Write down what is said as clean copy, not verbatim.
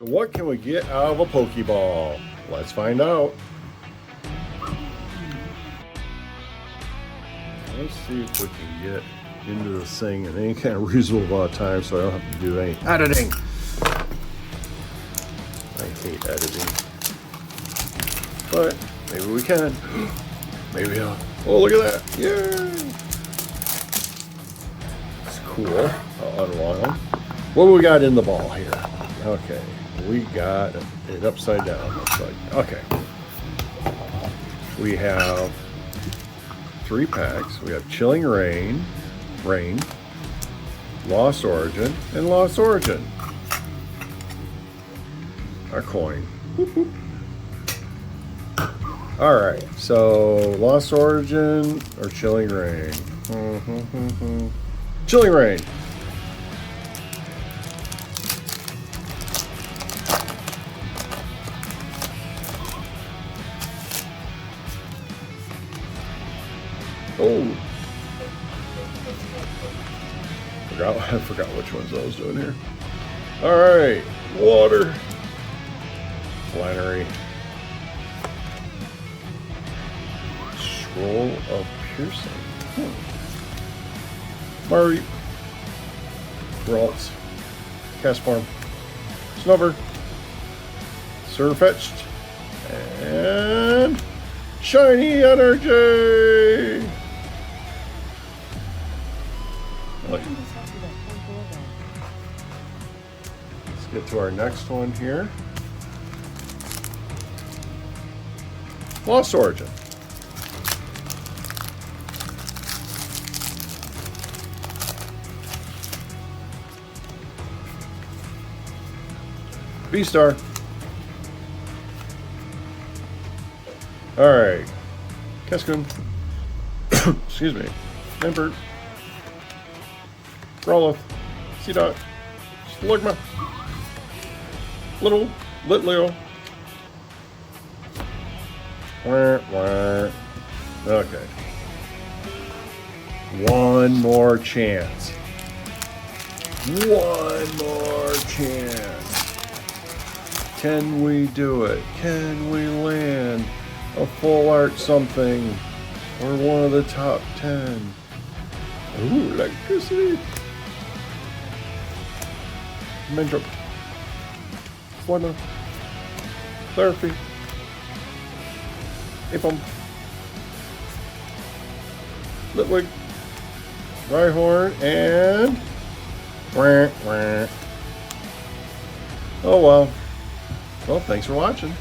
So what can we get out of a Pokeball? Let's find out. Let's see if we can get into this thing in any kind of reasonable amount of time so I don't have to do any editing. I hate editing. But maybe we can. Maybe I'll... Oh, look at that. Yay! It's cool. I'll unlock them. What do we got in the ball here? Okay. We got it upside down. Looks like. Okay. We have 3 packs. We have Chilling Rain, Lost Origin, and Lost Origin. Our coin. Whoop, whoop. All right. So Lost Origin or Chilling Rain. Chilling Rain. Oh, I forgot which ones I was doing here. All right, water, Flannery, Scroll of Piercing, Murray, Ralts, Castform, Snubber, Surfetched, and Shiny Energy. Let's get to our next one here. Lost Origin. B-Star. Alright. Cascoon. Excuse me. Nimbert. Roloff. Seedot. Slugma. Little. Litleo. Okay. One more chance. One more chance. Can we do it? Can we land a full art something or one of the top 10? Ooh, electricity. Mendrop. Florida. Therapy. Apom. Litwig. Rhyhorn and oh well. Well, thanks for watching.